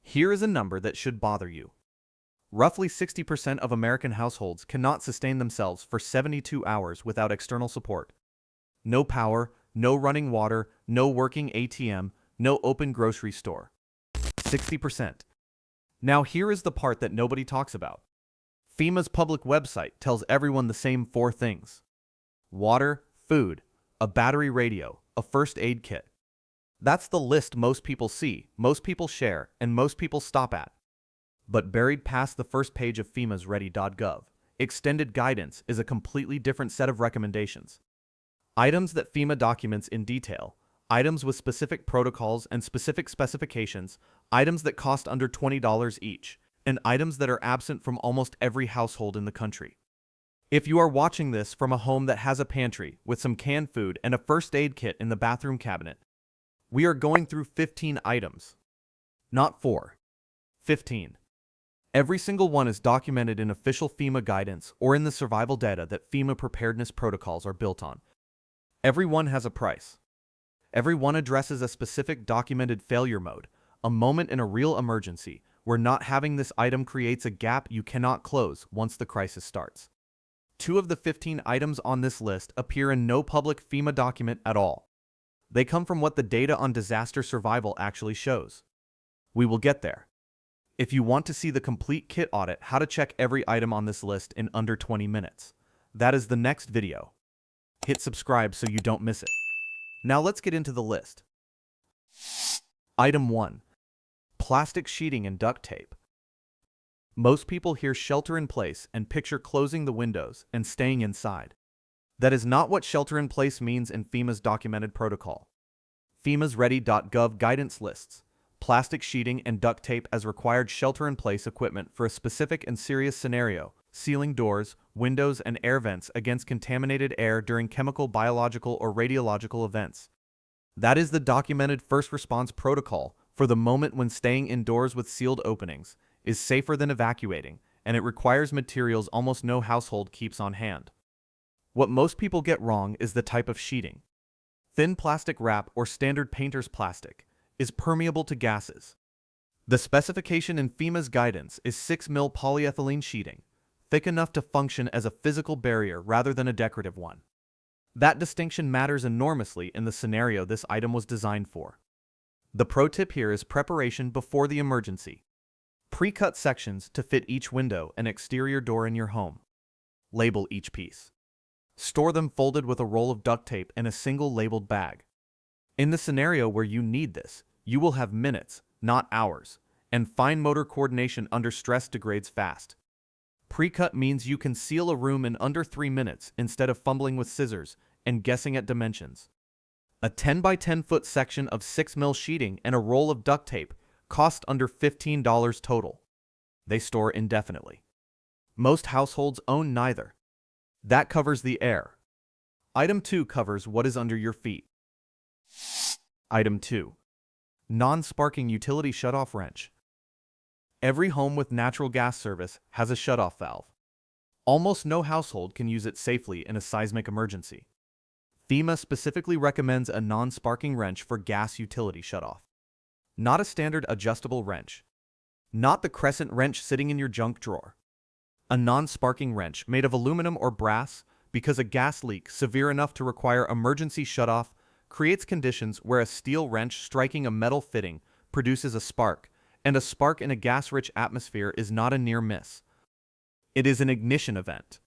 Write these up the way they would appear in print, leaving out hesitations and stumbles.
Here is a number that should bother you. Roughly 60% of American households cannot sustain themselves for 72 hours without external support. No power, no running water, no working ATM, no open grocery store. 60%. Now here is the part that nobody talks about. FEMA's public website tells everyone the same 4 things: water, food, a battery radio, a first aid kit. That's the list most people see, most people share, and most people stop at. But buried past the first page of FEMA's ready.gov, extended guidance is a completely different set of recommendations. Items that FEMA documents in detail, items with specific protocols and specific specifications, items that cost under $20 each, and items that are absent from almost every household in the country. If you are watching this from a home that has a pantry with some canned food and a first aid kit in the bathroom cabinet, we are going through 15 items. Not 4. 15. Every single one is documented in official FEMA guidance or in the survival data that FEMA preparedness protocols are built on. Every one has a price. Every one addresses a specific documented failure mode, a moment in a real emergency where not having this item creates a gap you cannot close once the crisis starts. 2 of the 15 items on this list appear in no public FEMA document at all. They come from what the data on disaster survival actually shows. We will get there. If you want to see the complete kit audit, how to check every item on this list in under 20 minutes, that is the next video. Hit subscribe so you don't miss it. Now let's get into the list. Item 1. Plastic sheeting and duct tape. Most people hear shelter in place and picture closing the windows and staying inside. That is not what shelter in place means in FEMA's documented protocol. FEMA's ready.gov guidance lists plastic sheeting and duct tape as required shelter-in-place equipment for a specific and serious scenario, sealing doors, windows, and air vents against contaminated air during chemical, biological, or radiological events. That is the documented first response protocol for the moment when staying indoors with sealed openings is safer than evacuating, and it requires materials almost no household keeps on hand. What most people get wrong is the type of sheeting. Thin plastic wrap or standard painter's plastic is permeable to gases. The specification in FEMA's guidance is 6 mil polyethylene sheeting, thick enough to function as a physical barrier rather than a decorative one. That distinction matters enormously in the scenario this item was designed for. The pro tip here is preparation before the emergency. Pre-cut sections to fit each window and exterior door in your home. Label each piece. Store them folded with a roll of duct tape in a single labeled bag. In the scenario where you need this, you will have minutes, not hours, and fine motor coordination under stress degrades fast. Pre-cut means you can seal a room in under 3 minutes instead of fumbling with scissors and guessing at dimensions. A 10 by 10 foot section of 6 mil sheeting and a roll of duct tape cost under $15 total. They store indefinitely. Most households own neither. That covers the air. Item 2 covers what is under your feet. Item 2. Non-sparking utility shutoff wrench. Every home with natural gas service has a shutoff valve. Almost no household can use it safely in a seismic emergency. FEMA specifically recommends a non-sparking wrench for gas utility shutoff. Not a standard adjustable wrench. Not the crescent wrench sitting in your junk drawer. A non-sparking wrench made of aluminum or brass because a gas leak severe enough to require emergency shutoff creates conditions where a steel wrench striking a metal fitting produces a spark, and a spark in a gas-rich atmosphere is not a near miss. It is an ignition event.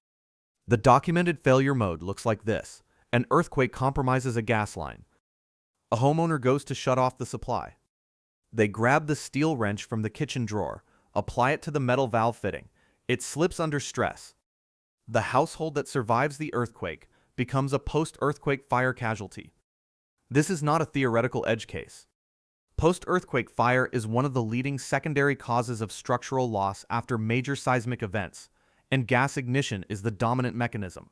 The documented failure mode looks like this. An earthquake compromises a gas line. A homeowner goes to shut off the supply. They grab the steel wrench from the kitchen drawer, apply it to the metal valve fitting. It slips under stress. The household that survives the earthquake becomes a post-earthquake fire casualty. This is not a theoretical edge case. Post-earthquake fire is one of the leading secondary causes of structural loss after major seismic events, and gas ignition is the dominant mechanism.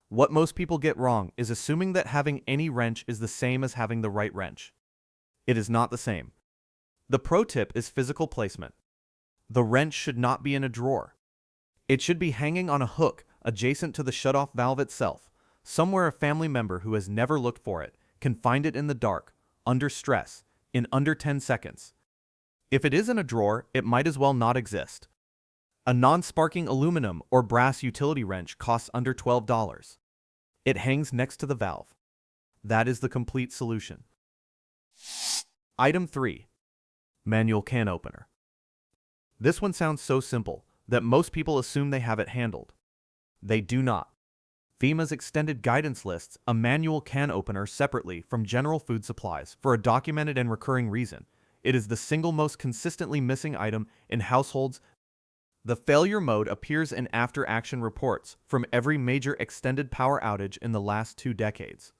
What most people get wrong is assuming that having any wrench is the same as having the right wrench. It is not the same. The pro tip is physical placement. The wrench should not be in a drawer. It should be hanging on a hook adjacent to the shutoff valve itself, somewhere a family member who has never looked for it can find it in the dark, under stress, in under 10 seconds. If it is in a drawer, it might as well not exist. A non-sparking aluminum or brass utility wrench costs under $12. It hangs next to the valve. That is the complete solution. Item 3. Manual can opener. This one sounds so simple that most people assume they have it handled. They do not. FEMA's extended guidance lists a manual can opener separately from general food supplies for a documented and recurring reason. It is the single most consistently missing item in households. The failure mode appears in after-action reports from every major extended power outage in the last 2 decades.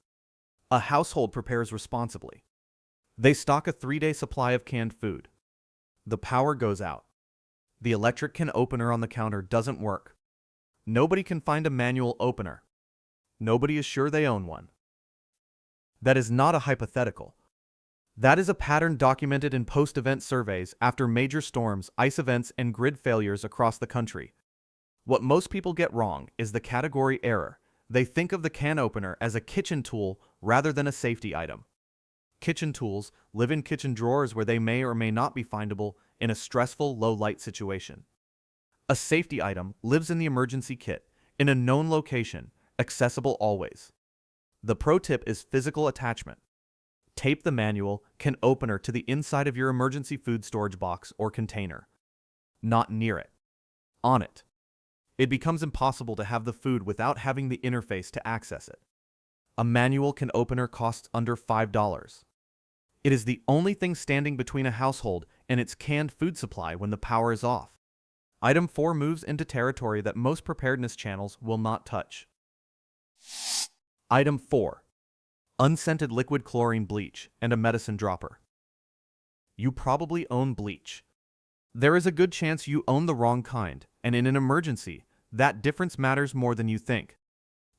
A household prepares responsibly. They stock a 3-day supply of canned food. The power goes out. The electric can opener on the counter doesn't work. Nobody can find a manual opener. Nobody is sure they own one. That is not a hypothetical. That is a pattern documented in post-event surveys after major storms, ice events, and grid failures across the country. What most people get wrong is the category error. They think of the can opener as a kitchen tool rather than a safety item. Kitchen tools live in kitchen drawers where they may or may not be findable in a stressful, low-light situation. A safety item lives in the emergency kit, in a known location, accessible always. The pro tip is physical attachment. Tape the manual can opener to the inside of your emergency food storage box or container. Not near it. On it. It becomes impossible to have the food without having the interface to access it. A manual can opener costs under $5. It is the only thing standing between a household and its canned food supply when the power is off. Item 4 moves into territory that most preparedness channels will not touch. Item 4. Unscented liquid chlorine bleach and a medicine dropper. You probably own bleach. There is a good chance you own the wrong kind, and in an emergency, that difference matters more than you think.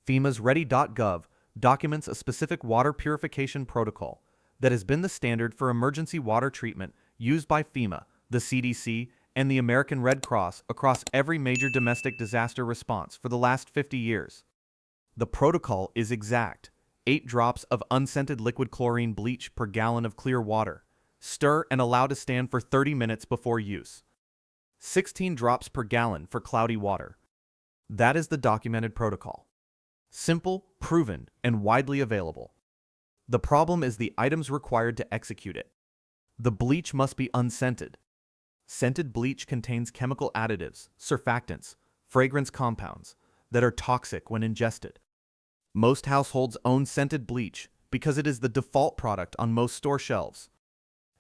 FEMA's Ready.gov documents a specific water purification protocol that has been the standard for emergency water treatment used by FEMA, the CDC, and the American Red Cross across every major domestic disaster response for the last 50 years. The protocol is exact. 8 drops of unscented liquid chlorine bleach per gallon of clear water. Stir and allow to stand for 30 minutes before use. 16 drops per gallon for cloudy water. That is the documented protocol. Simple, proven, and widely available. The problem is the items required to execute it. The bleach must be unscented. Scented bleach contains chemical additives, surfactants, fragrance compounds that are toxic when ingested. Most households own scented bleach because it is the default product on most store shelves.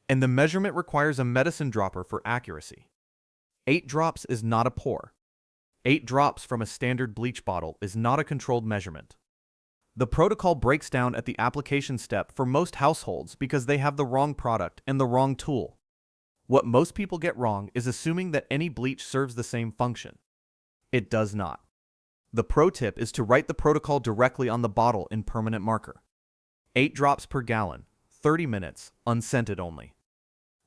And the measurement requires a medicine dropper for accuracy. 8 drops is not a pour. 8 drops from a standard bleach bottle is not a controlled measurement. The protocol breaks down at the application step for most households because they have the wrong product and the wrong tool. What most people get wrong is assuming that any bleach serves the same function. It does not. The pro tip is to write the protocol directly on the bottle in permanent marker. 8 drops per gallon, 30 minutes, unscented only.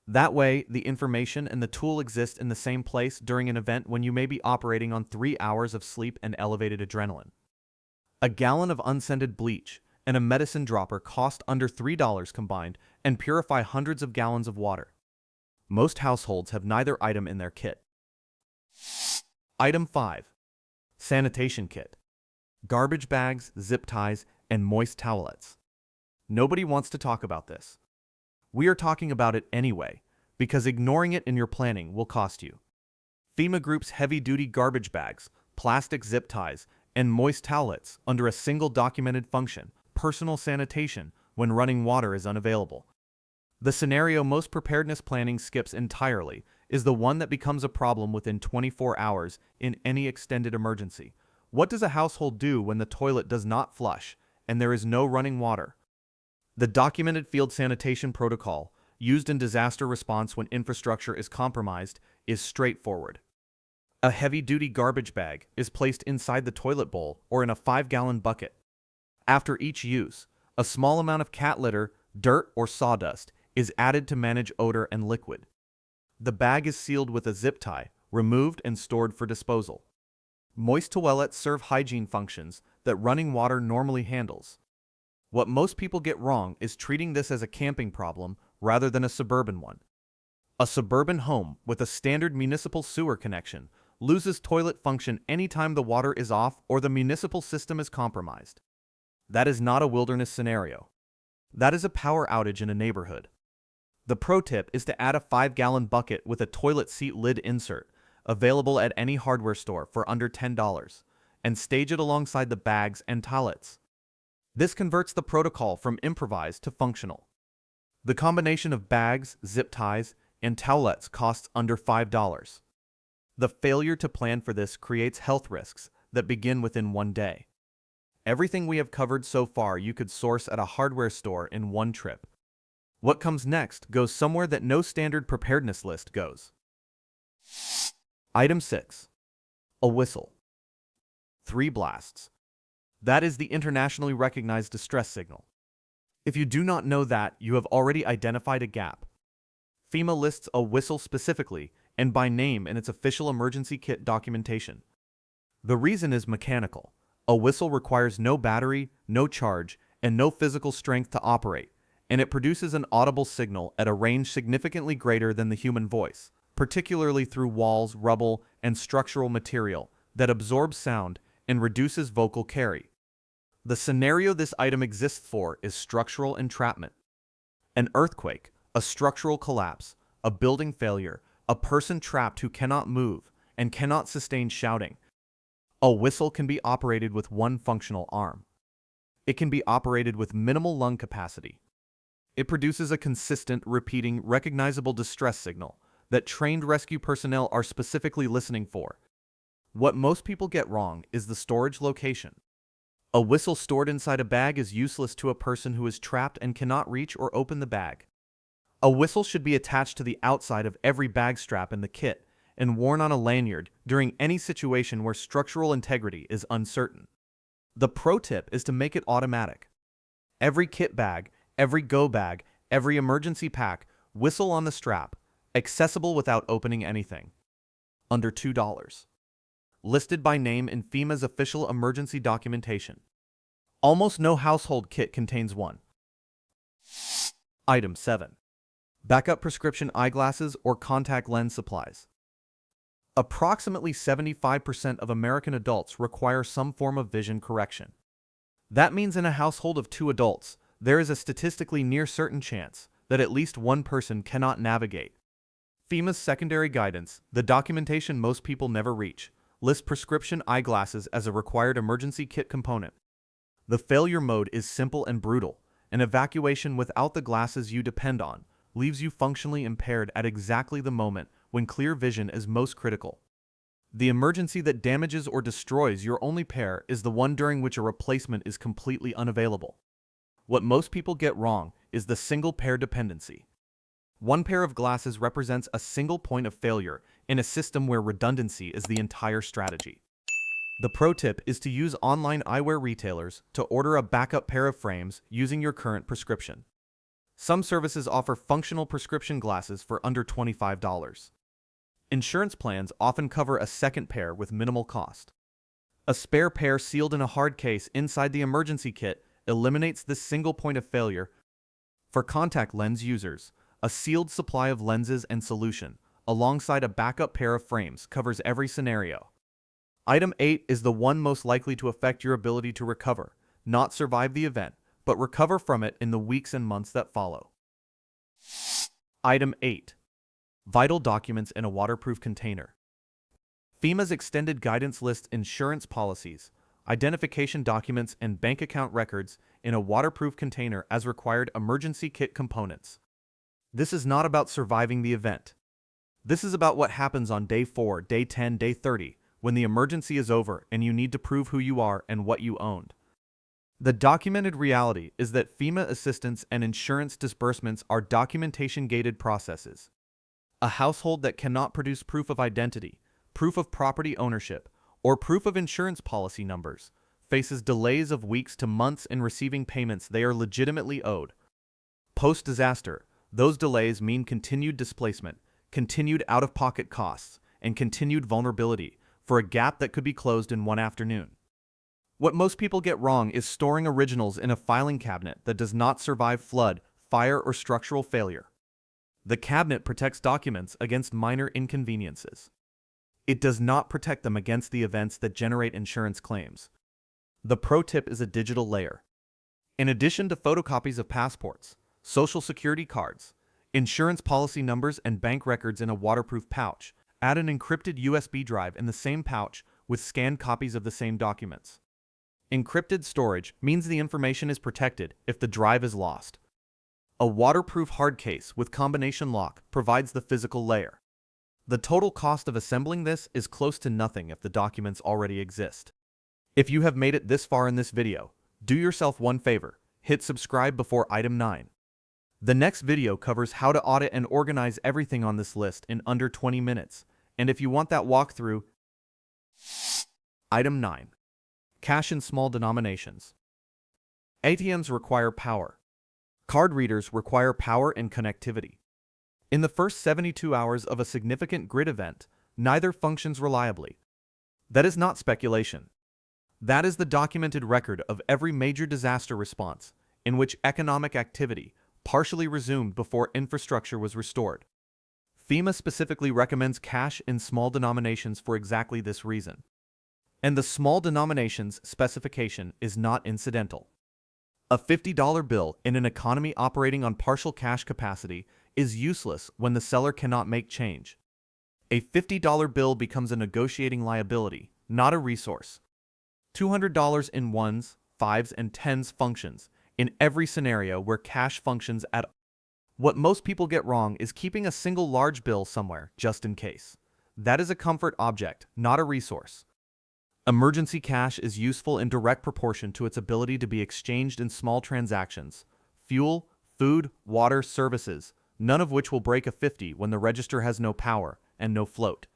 That way, the information and the tool exist in the same place during an event when you may be operating on 3 hours of sleep and elevated adrenaline. A gallon of unscented bleach and a medicine dropper cost under $3 combined and purify hundreds of gallons of water. Most households have neither item in their kit. Item 5. Sanitation kit. Garbage bags, zip ties, and moist towelettes. Nobody wants to talk about this. We are talking about it anyway, because ignoring it in your planning will cost you. FEMA groups heavy-duty garbage bags, plastic zip ties, and moist towelettes under a single documented function, personal sanitation, when running water is unavailable. The scenario most preparedness planning skips entirely is the one that becomes a problem within 24 hours in any extended emergency. What does a household do when the toilet does not flush and there is no running water? The documented field sanitation protocol, used in disaster response when infrastructure is compromised, is straightforward. A heavy-duty garbage bag is placed inside the toilet bowl or in a 5-gallon bucket. After each use, a small amount of cat litter, dirt, or sawdust is added to manage odor and liquid. The bag is sealed with a zip tie, removed and stored for disposal. Moist toilets serve hygiene functions that running water normally handles. What most people get wrong is treating this as a camping problem rather than a suburban one. A suburban home with a standard municipal sewer connection loses toilet function anytime the water is off or the municipal system is compromised. That is not a wilderness scenario. That is a power outage in a neighborhood. The pro tip is to add a 5-gallon bucket with a toilet seat lid insert, available at any hardware store for under $10, and stage it alongside the bags and towelettes. This converts the protocol from improvised to functional. The combination of bags, zip ties, and towelettes costs under $5. The failure to plan for this creates health risks that begin within one day. Everything we have covered so far you could source at a hardware store in one trip. What comes next goes somewhere that no standard preparedness list goes. Item 6. A whistle. 3 blasts. That is the internationally recognized distress signal. If you do not know that, you have already identified a gap. FEMA lists a whistle specifically and by name in its official emergency kit documentation. The reason is mechanical. A whistle requires no battery, no charge, and no physical strength to operate, and it produces an audible signal at a range significantly greater than the human voice, particularly through walls, rubble, and structural material that absorbs sound and reduces vocal carry. The scenario this item exists for is structural entrapment. An earthquake, a structural collapse, a building failure, a person trapped who cannot move and cannot sustain shouting. A whistle can be operated with one functional arm. It can be operated with minimal lung capacity. It produces a consistent, repeating, recognizable distress signal that trained rescue personnel are specifically listening for. What most people get wrong is the storage location. A whistle stored inside a bag is useless to a person who is trapped and cannot reach or open the bag. A whistle should be attached to the outside of every bag strap in the kit and worn on a lanyard during any situation where structural integrity is uncertain. The pro tip is to make it automatic. Every kit bag, every go bag, every emergency pack, whistle on the strap, accessible without opening anything. Under $2. Listed by name in FEMA's official emergency documentation. Almost no household kit contains one. Item 7. Backup prescription eyeglasses or contact lens supplies. Approximately 75% of American adults require some form of vision correction. That means in a household of 2 adults, there is a statistically near certain chance that at least one person cannot navigate. FEMA's secondary guidance, the documentation most people never reach, lists prescription eyeglasses as a required emergency kit component. The failure mode is simple and brutal. An evacuation without the glasses you depend on leaves you functionally impaired at exactly the moment when clear vision is most critical. The emergency that damages or destroys your only pair is the one during which a replacement is completely unavailable. What most people get wrong is the single pair dependency. One pair of glasses represents a single point of failure in a system where redundancy is the entire strategy. The pro tip is to use online eyewear retailers to order a backup pair of frames using your current prescription. Some services offer functional prescription glasses for under $25. Insurance plans often cover a second pair with minimal cost. A spare pair sealed in a hard case inside the emergency kit eliminates this single point of failure. For contact lens users, a sealed supply of lenses and solution, alongside a backup pair of frames, covers every scenario. Item 8 is the one most likely to affect your ability to recover, not survive the event, but recover from it in the weeks and months that follow. Item 8. Vital documents in a waterproof container. FEMA's extended guidance lists insurance policies, identification documents, and bank account records in a waterproof container as required emergency kit components. This is not about surviving the event. This is about what happens on day 4, day 10, day 30, when the emergency is over and you need to prove who you are and what you owned. The documented reality is that FEMA assistance and insurance disbursements are documentation-gated processes. A household that cannot produce proof of identity, proof of property ownership, or proof of insurance policy numbers faces delays of weeks to months in receiving payments they are legitimately owed. Post-disaster, those delays mean continued displacement, continued out-of-pocket costs, and continued vulnerability for a gap that could be closed in one afternoon. What most people get wrong is storing originals in a filing cabinet that does not survive flood, fire, or structural failure. The cabinet protects documents against minor inconveniences. It does not protect them against the events that generate insurance claims. The pro tip is a digital layer. In addition to photocopies of passports, social security cards, insurance policy numbers, and bank records in a waterproof pouch, add an encrypted USB drive in the same pouch with scanned copies of the same documents. Encrypted storage means the information is protected if the drive is lost. A waterproof hard case with combination lock provides the physical layer. The total cost of assembling this is close to nothing if the documents already exist. If you have made it this far in this video, do yourself one favor, hit subscribe before item 9. The next video covers how to audit and organize everything on this list in under 20 minutes, and if you want that walkthrough, item 9. Cash in small denominations. ATMs require power. Card readers require power and connectivity. In the first 72 hours of a significant grid event, neither functions reliably. That is not speculation. That is the documented record of every major disaster response, in which economic activity partially resumed before infrastructure was restored. FEMA specifically recommends cash in small denominations for exactly this reason. And the small denominations specification is not incidental. A $50 bill in an economy operating on partial cash capacity is useless when the seller cannot make change. A $50 bill becomes a negotiating liability, not a resource. $200 in ones, fives, and tens functions in every scenario where cash functions at all. What most people get wrong is keeping a single large bill somewhere just in case. That is a comfort object, not a resource. Emergency cash is useful in direct proportion to its ability to be exchanged in small transactions. Fuel, food, water, services, none of which will break a 50 when the register has no power and no float.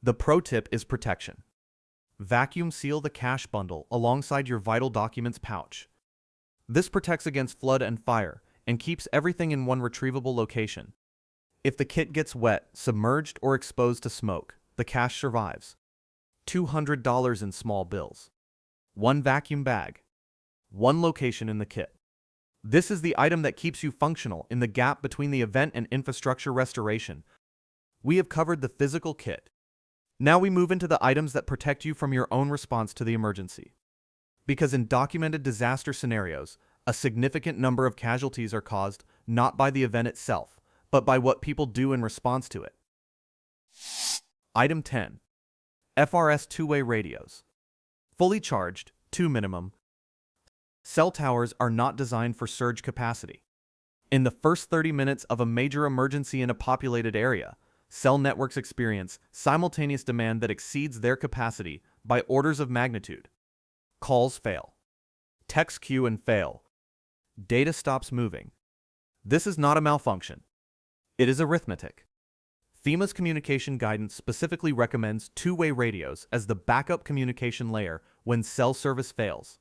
The pro tip is protection. Vacuum seal the cash bundle alongside your vital documents pouch. This protects against flood and fire and keeps everything in one retrievable location. If the kit gets wet, submerged, or exposed to smoke, the cash survives. $200 in small bills. One vacuum bag. One location in the kit. This is the item that keeps you functional in the gap between the event and infrastructure restoration. We have covered the physical kit. Now we move into the items that protect you from your own response to the emergency. Because in documented disaster scenarios, a significant number of casualties are caused not by the event itself, but by what people do in response to it. Item 10. FRS two-way radios. Fully charged, 2 minimum. Cell towers are not designed for surge capacity. In the first 30 minutes of a major emergency in a populated area, cell networks experience simultaneous demand that exceeds their capacity by orders of magnitude. Calls fail. Texts queue and fail. Data stops moving. This is not a malfunction. It is arithmetic. FEMA's communication guidance specifically recommends two-way radios as the backup communication layer when cell service fails.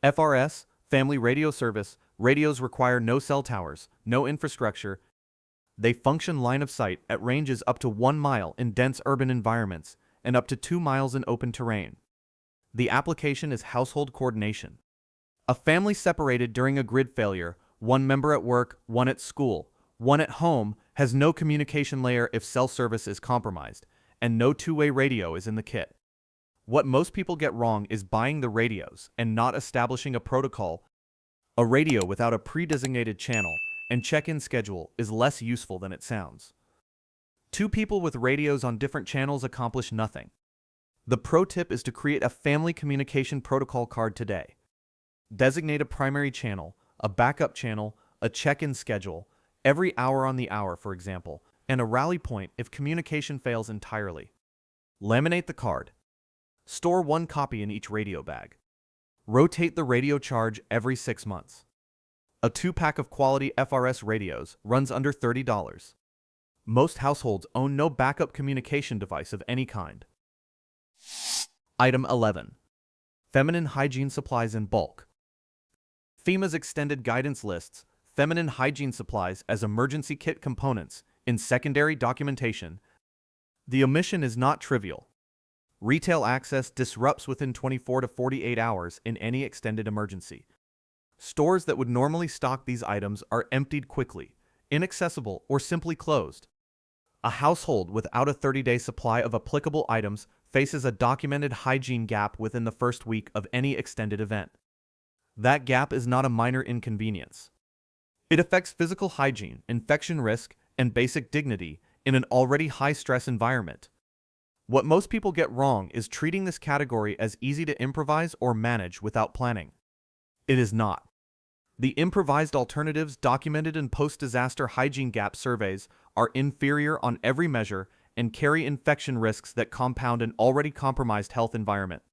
FRS, Family Radio Service, radios require no cell towers, no infrastructure. They function line of sight at ranges up to 1 mile in dense urban environments and up to 2 miles in open terrain. The application is household coordination. A family separated during a grid failure, one member at work, one at school, one at home, has no communication layer if cell service is compromised, and no two-way radio is in the kit. What most people get wrong is buying the radios and not establishing a protocol. A radio without a pre-designated channel and check-in schedule is less useful than it sounds. Two people with radios on different channels accomplish nothing. The pro tip is to create a family communication protocol card today. Designate a primary channel, a backup channel, a check-in schedule, every hour on the hour, for example, and a rally point if communication fails entirely. Laminate the card. Store 1 copy in each radio bag. Rotate the radio charge every 6 months. A 2-pack of quality FRS radios runs under $30. Most households own no backup communication device of any kind. Item 11. Feminine hygiene supplies in bulk. FEMA's extended guidance lists feminine hygiene supplies as emergency kit components in secondary documentation. The omission is not trivial. Retail access disrupts within 24 to 48 hours in any extended emergency. Stores that would normally stock these items are emptied quickly, inaccessible, or simply closed. A household without a 30-day supply of applicable items faces a documented hygiene gap within the first week of any extended event. That gap is not a minor inconvenience. It affects physical hygiene, infection risk, and basic dignity in an already high-stress environment. What most people get wrong is treating this category as easy to improvise or manage without planning. It is not. The improvised alternatives documented in post-disaster hygiene gap surveys are inferior on every measure and carry infection risks that compound an already compromised health environment.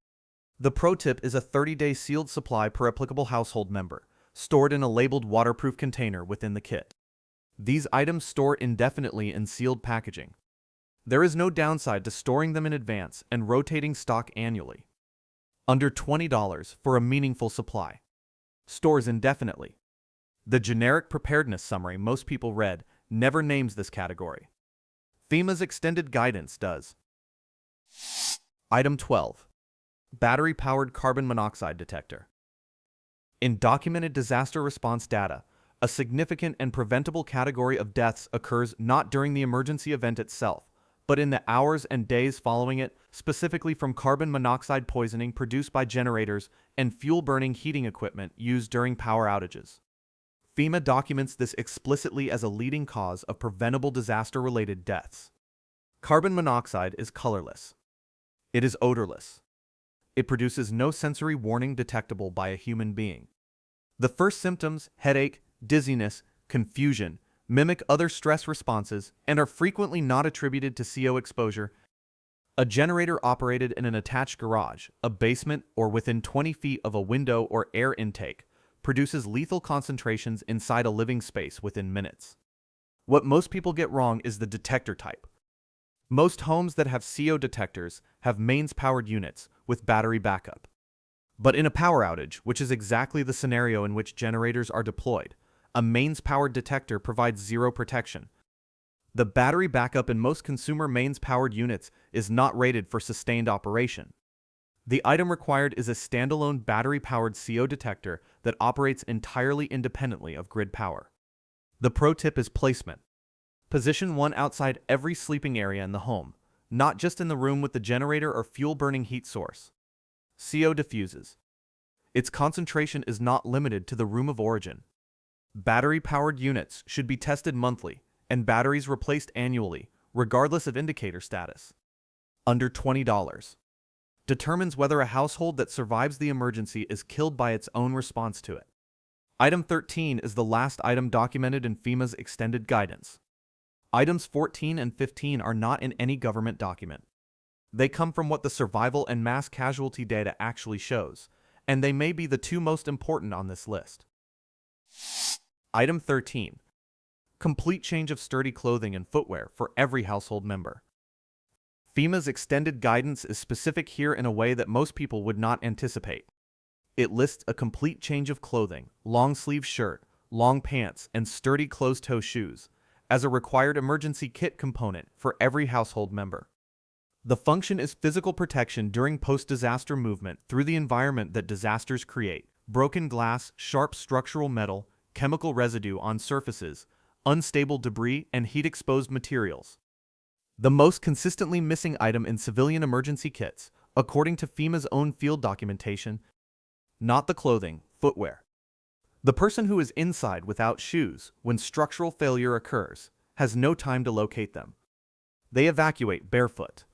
The pro tip is a 30-day sealed supply per applicable household member, stored in a labeled waterproof container within the kit. These items store indefinitely in sealed packaging. There is no downside to storing them in advance and rotating stock annually. Under $20 for a meaningful supply. Stores indefinitely. The generic preparedness summary most people read never names this category. FEMA's extended guidance does. Item 12. Battery-powered carbon monoxide detector. In documented disaster response data, a significant and preventable category of deaths occurs not during the emergency event itself, but in the hours and days following it, specifically from carbon monoxide poisoning produced by generators and fuel-burning heating equipment used during power outages. FEMA documents this explicitly as a leading cause of preventable disaster-related deaths. Carbon monoxide is colorless. It is odorless. It produces no sensory warning detectable by a human being. The first symptoms, headache, dizziness, confusion, mimic other stress responses and are frequently not attributed to CO exposure. A generator operated in an attached garage, a basement, or within 20 feet of a window or air intake produces lethal concentrations inside a living space within minutes. What most people get wrong is the detector type. Most homes that have CO detectors have mains-powered units with battery backup. But in a power outage, which is exactly the scenario in which generators are deployed, a mains-powered detector provides zero protection. The battery backup in most consumer mains-powered units is not rated for sustained operation. The item required is a standalone battery-powered CO detector that operates entirely independently of grid power. The pro tip is placement. Position one outside every sleeping area in the home, not just in the room with the generator or fuel-burning heat source. CO diffuses. Its concentration is not limited to the room of origin. Battery-powered units should be tested monthly and batteries replaced annually, regardless of indicator status. Under $20. Determines whether a household that survives the emergency is killed by its own response to it. Item 13 is the last item documented in FEMA's extended guidance. Items 14 and 15 are not in any government document. They come from what the survival and mass casualty data actually shows, and they may be the two most important on this list. Item 13. Complete change of sturdy clothing and footwear for every household member. FEMA's extended guidance is specific here in a way that most people would not anticipate. It lists a complete change of clothing, long-sleeve shirt, long pants, and sturdy closed-toe shoes as a required emergency kit component for every household member. The function is physical protection during post-disaster movement through the environment that disasters create: broken glass, sharp structural metal, chemical residue on surfaces, unstable debris, and heat-exposed materials. The most consistently missing item in civilian emergency kits, according to FEMA's own field documentation, not the clothing, footwear. The person who is inside without shoes when structural failure occurs has no time to locate them. They evacuate barefoot,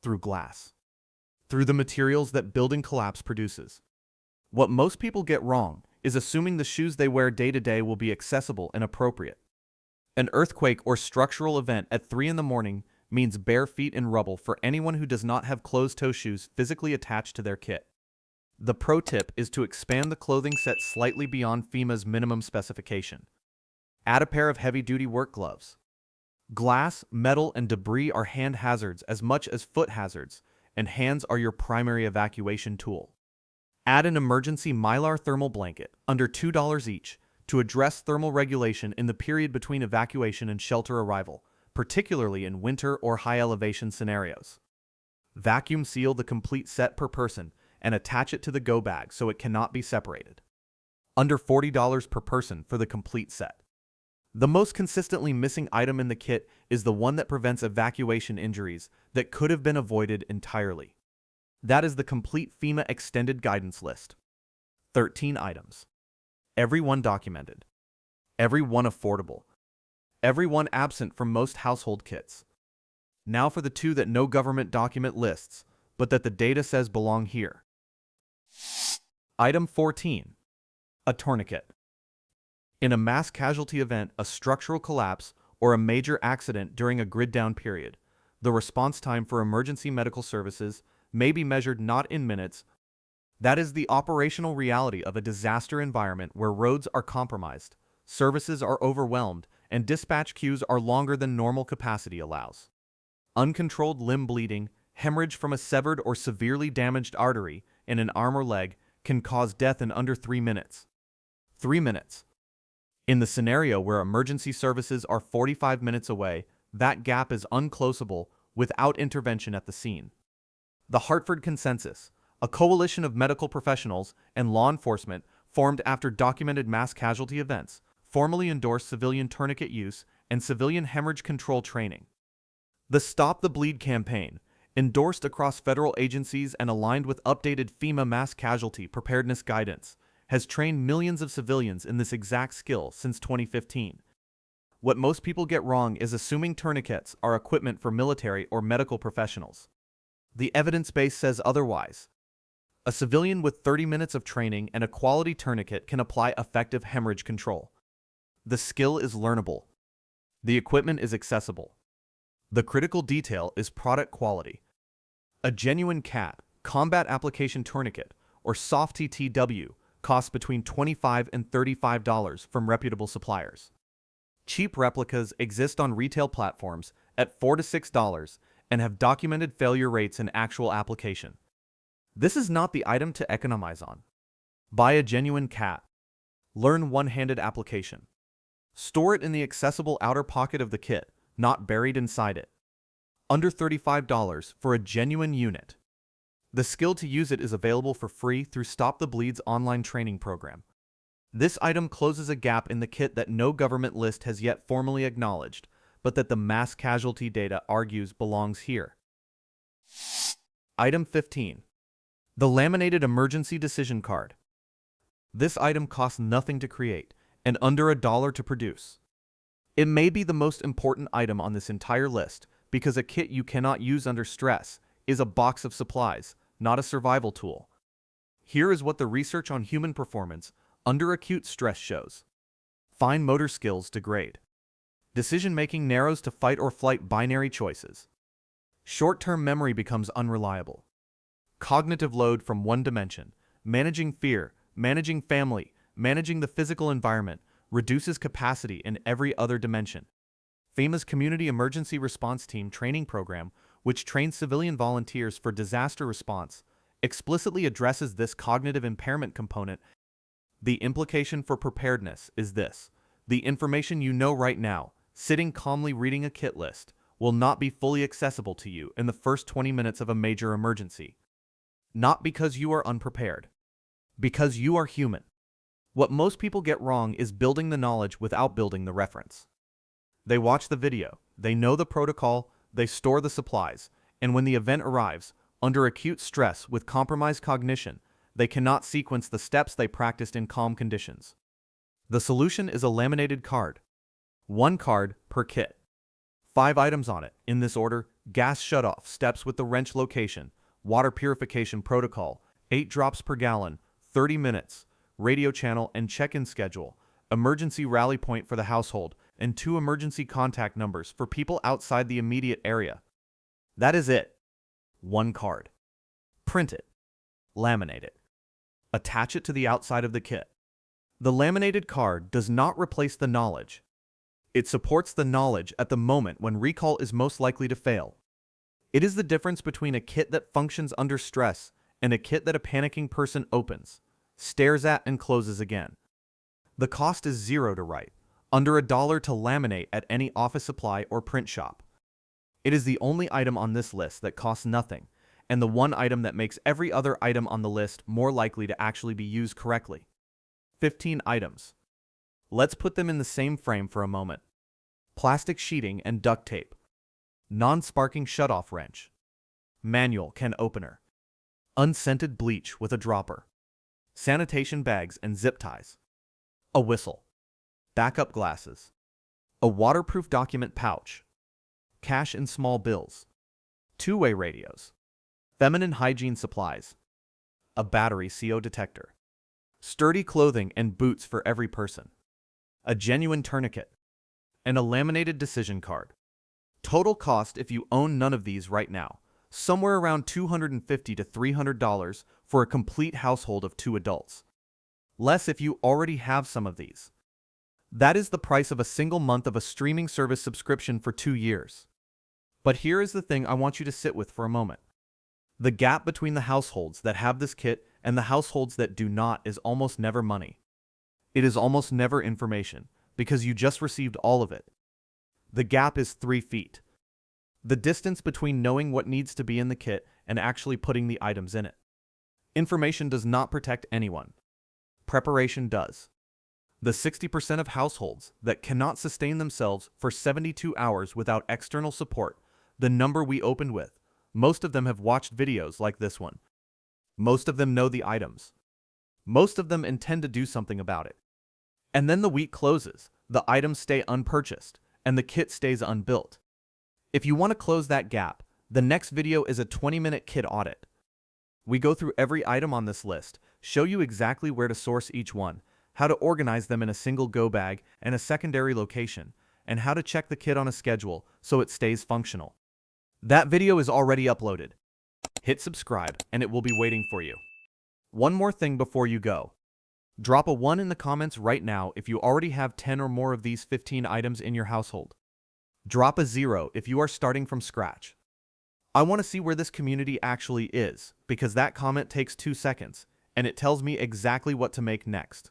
through glass, through the materials that building collapse produces. What most people get wrong is assuming the shoes they wear day to day will be accessible and appropriate. An earthquake or structural event at 3 in the morning means bare feet in rubble for anyone who does not have closed-toe shoes physically attached to their kit. The pro tip is to expand the clothing set slightly beyond FEMA's minimum specification. Add a pair of heavy-duty work gloves. Glass, metal, and debris are hand hazards as much as foot hazards, and hands are your primary evacuation tool. Add an emergency Mylar thermal blanket, under $2 each, to address thermal regulation in the period between evacuation and shelter arrival, particularly in winter or high-elevation scenarios. Vacuum seal the complete set per person and attach it to the go bag so it cannot be separated. Under $40 per person for the complete set. The most consistently missing item in the kit is the one that prevents evacuation injuries that could have been avoided entirely. That is the complete FEMA extended guidance list. 13 items. Every one documented. Every one affordable. Every one absent from most household kits. Now for the two that no government document lists, but that the data says belong here. Item 14. A tourniquet. In a mass casualty event, a structural collapse, or a major accident during a grid-down period, the response time for emergency medical services may be measured not in minutes. That is the operational reality of a disaster environment where roads are compromised, services are overwhelmed, and dispatch queues are longer than normal capacity allows. Uncontrolled limb bleeding, hemorrhage from a severed or severely damaged artery in an arm or leg can cause death in under 3 minutes. 3 minutes. In the scenario where emergency services are 45 minutes away, that gap is unclosable without intervention at the scene. The Hartford Consensus, a coalition of medical professionals and law enforcement formed after documented mass casualty events, formally endorsed civilian tourniquet use and civilian hemorrhage control training. The Stop the Bleed campaign, endorsed across federal agencies and aligned with updated FEMA mass casualty preparedness guidance, has trained millions of civilians in this exact skill since 2015. What most people get wrong is assuming tourniquets are equipment for military or medical professionals. The evidence base says otherwise. A civilian with 30 minutes of training and a quality tourniquet can apply effective hemorrhage control. The skill is learnable. The equipment is accessible. The critical detail is product quality. A genuine CAT, Combat Application Tourniquet, or soft TTW, costs between $25 and $35 from reputable suppliers. Cheap replicas exist on retail platforms at $4 to $6 and have documented failure rates in actual application. This is not the item to economize on. Buy a genuine CAT. Learn one-handed application. Store it in the accessible outer pocket of the kit, not buried inside it. Under $35 for a genuine unit. The skill to use it is available for free through Stop the Bleed's online training program. This item closes a gap in the kit that no government list has yet formally acknowledged, but that the mass casualty data argues belongs here. Item 15. The Laminated Emergency Decision Card. This item costs nothing to create and under $1 to produce. It may be the most important item on this entire list because a kit you cannot use under stress is a box of supplies, not a survival tool. Here is what the research on human performance under acute stress shows. Fine motor skills degrade. Decision-making narrows to fight or flight binary choices. Short-term memory becomes unreliable. Cognitive load from one dimension, managing fear, managing family, managing the physical environment, reduces capacity in every other dimension. FEMA's Community Emergency Response Team training program, which trains civilian volunteers for disaster response, explicitly addresses this cognitive impairment component. The implication for preparedness is this: the information you know right now, sitting calmly reading a kit list, will not be fully accessible to you in the first 20 minutes of a major emergency. Not because you are unprepared. Because you are human. What most people get wrong is building the knowledge without building the reference. They watch the video, they know the protocol, they store the supplies, and when the event arrives, under acute stress with compromised cognition, they cannot sequence the steps they practiced in calm conditions. The solution is a laminated card. 1 card per kit. 5 items on it, in this order: gas shutoff, steps with the wrench location, water purification protocol, 8 drops per gallon, 30 minutes, radio channel and check-in schedule, emergency rally point for the household, and 2 emergency contact numbers for people outside the immediate area. That is it. 1 card. Print it. Laminate it. Attach it to the outside of the kit. The laminated card does not replace the knowledge. It supports the knowledge at the moment when recall is most likely to fail. It is the difference between a kit that functions under stress and a kit that a panicking person opens, stares at, and closes again. The cost is $0 to write, under $1 to laminate at any office supply or print shop. It is the only item on this list that costs nothing, and the one item that makes every other item on the list more likely to actually be used correctly. 15 items. Let's put them in the same frame for a moment. Plastic sheeting and duct tape. Non-sparking shutoff wrench. Manual can opener. Unscented bleach with a dropper. Sanitation bags and zip ties. A whistle. Backup glasses. A waterproof document pouch. Cash and small bills. Two-way radios. Feminine hygiene supplies. A battery CO detector. Sturdy clothing and boots for every person. A genuine tourniquet. And a laminated decision card. Total cost if you own none of these right now, somewhere around $250 to $300 for a complete household of 2 adults. Less if you already have some of these. That is the price of a single month of a streaming service subscription for 2 years. But here is the thing I want you to sit with for a moment. The gap between the households that have this kit and the households that do not is almost never money. It is almost never information, because you just received all of it. The gap is 3 feet. The distance between knowing what needs to be in the kit and actually putting the items in it. Information does not protect anyone. Preparation does. The 60% of households that cannot sustain themselves for 72 hours without external support, the number we opened with, most of them have watched videos like this one. Most of them know the items. Most of them intend to do something about it. And then the week closes, the items stay unpurchased, and the kit stays unbuilt. If you want to close that gap, the next video is a 20-minute kit audit. We go through every item on this list, show you exactly where to source each one, how to organize them in a single go bag and a secondary location, and how to check the kit on a schedule so it stays functional. That video is already uploaded. Hit subscribe and it will be waiting for you. One more thing before you go. Drop a 1 in the comments right now if you already have 10 or more of these 15 items in your household. Drop a 0 if you are starting from scratch. I want to see where this community actually is, because that comment takes 2 seconds, and it tells me exactly what to make next.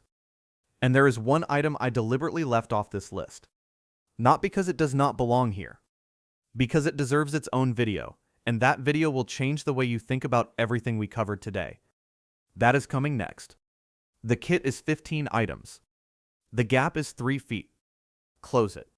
And there is one item I deliberately left off this list. Not because it does not belong here. Because it deserves its own video, and that video will change the way you think about everything we covered today. That is coming next. The kit is 15 items. The gap is 3 feet. Close it.